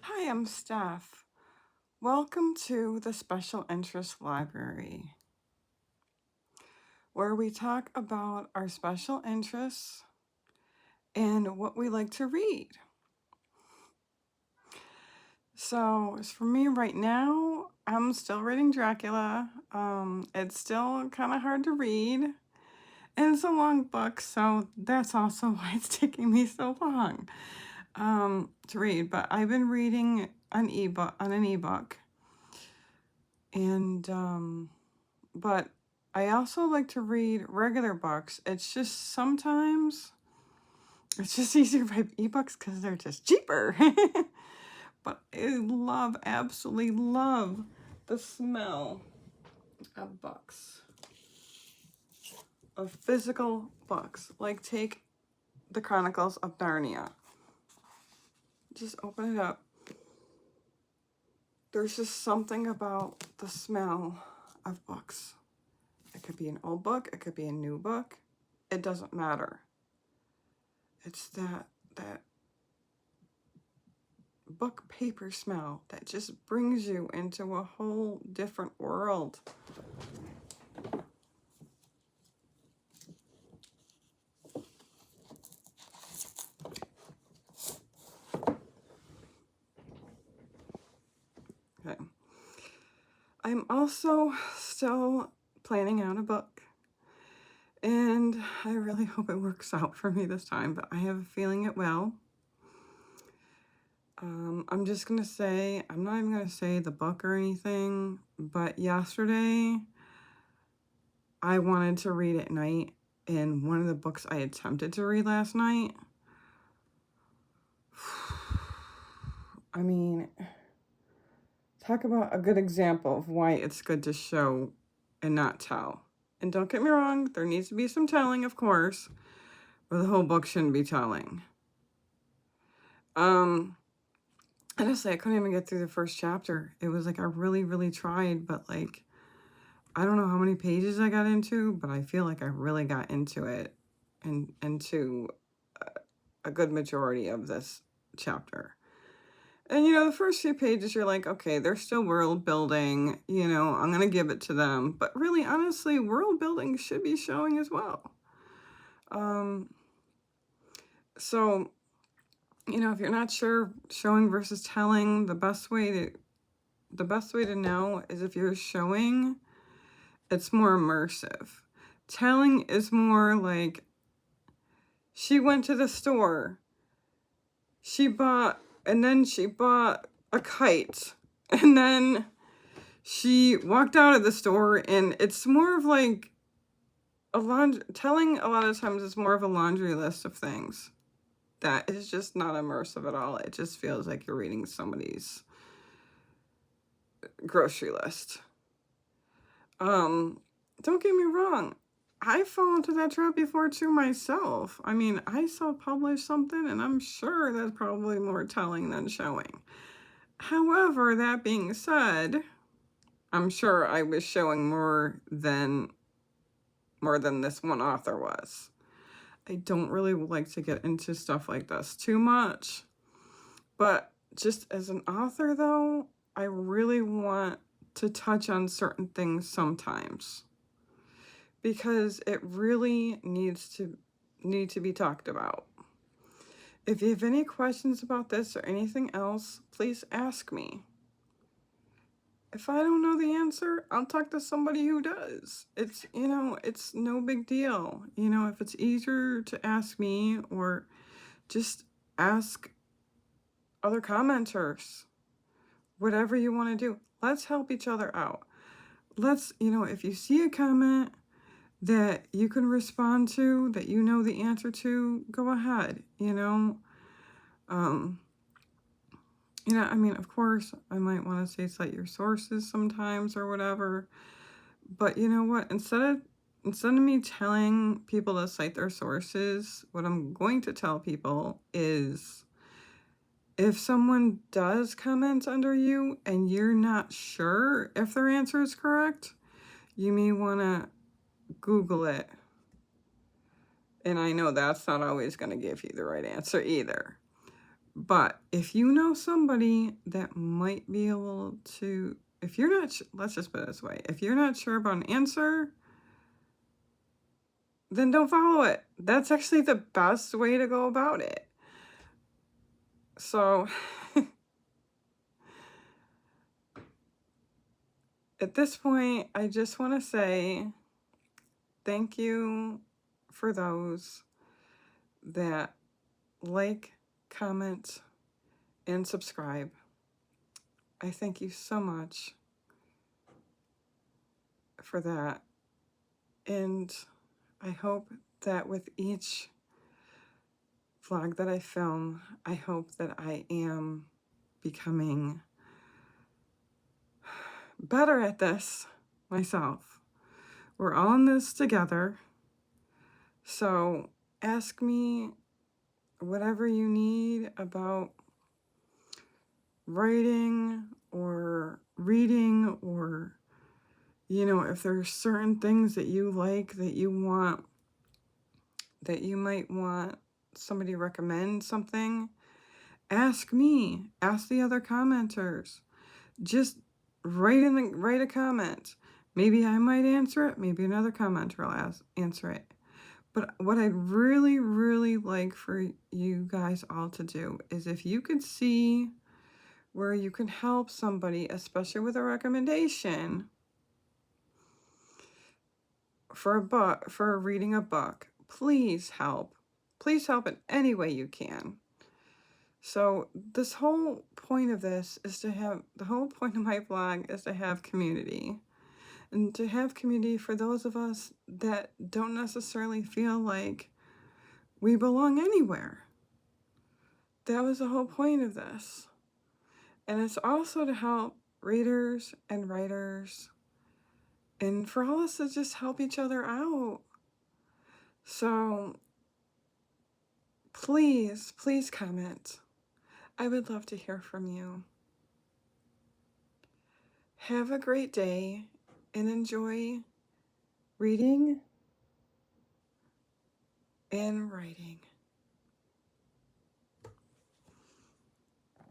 Hi, I'm Steph. Welcome to the Special Interest Library, where we talk about our special interests and what we like to read. So, as for me right now, I'm still reading Dracula. It's still kind of hard to read, and it's a long book, so that's also why it's taking me so long to read. But I've been reading an ebook and but I also like to read regular books. It's just sometimes it's just easier to buy ebooks because they're just cheaper. But I absolutely love the smell of books, of physical books. Like take the Chronicles of Narnia. Just open it up. There's just something about the smell of books. It could be an old book, it could be a new book. It doesn't matter. It's that book paper smell that just brings you into a whole different world. Okay. I'm also still planning out a book, and I really hope it works out for me this time, but I have a feeling it will. I'm just gonna say, I'm not even gonna say the book or anything, but yesterday I wanted to read at night, and one of the books I attempted to read last night, I mean, talk about a good example of why it's good to show and not tell. And don't get me wrong, there needs to be some telling, of course, but the whole book shouldn't be telling. Honestly, I couldn't even get through the first chapter. It was like I really, really tried, but like, I don't know how many pages I got into, but I feel like I really got into it and into a good majority of this chapter. And the first few pages, you're like, okay, they're still world building, I'm going to give it to them. But really, honestly, world building should be showing as well. So, if you're not sure showing versus telling, the best way to know is if you're showing, it's more immersive. Telling is more like she went to the store. She bought a kite. And then she walked out of the store, and it's more of like telling a lot of times is more of a laundry list of things that is just not immersive at all. It just feels like you're reading somebody's grocery list. Don't get me wrong, I fall into that trap before too myself. I mean, I self-published something, and I'm sure that's probably more telling than showing. However, that being said, I'm sure I was showing more than this one author was. I don't really like to get into stuff like this too much. But just as an author, though, I really want to touch on certain things sometimes, because it really needs to be talked about. If you have any questions about this or anything else, please ask me. If I don't know the answer, I'll talk to somebody who does. It's no big deal. If it's easier to ask me or just ask other commenters, whatever you want to do, let's help each other out. Let's, if you see a comment that you can respond to, that you know the answer to, go ahead, I mean, of course, I might want to say cite your sources sometimes or whatever, but you know what? Instead of me telling people to cite their sources, what I'm going to tell people is, if someone does comment under you and you're not sure if their answer is correct, you may want to Google it. And I know that's not always going to give you the right answer either. But if you know somebody that might be able to, if you're not, let's just put it this way, if you're not sure about an answer, then don't follow it. That's actually the best way to go about it. So at this point, I just want to say thank you for those that like, comment, and subscribe. I thank you so much for that. And I hope that with each vlog that I film, I hope that I am becoming better at this myself. We're all in this together. So ask me whatever you need about writing or reading, or, you know, if there's certain things that you like, that you want, that you might want somebody to recommend something, ask me, ask the other commenters. Just write a comment. Maybe I might answer it, maybe another commenter will answer it. But what I'd really, really like for you guys all to do is, if you could see where you can help somebody, especially with a recommendation for a book, for reading a book, please help. Please help in any way you can. So this whole point of this is to have, the whole point of my vlog is to have community. And to have community for those of us that don't necessarily feel like we belong anywhere. That was the whole point of this. And it's also to help readers and writers, and for all of us to just help each other out. So please, please comment. I would love to hear from you. Have a great day and enjoy reading and writing.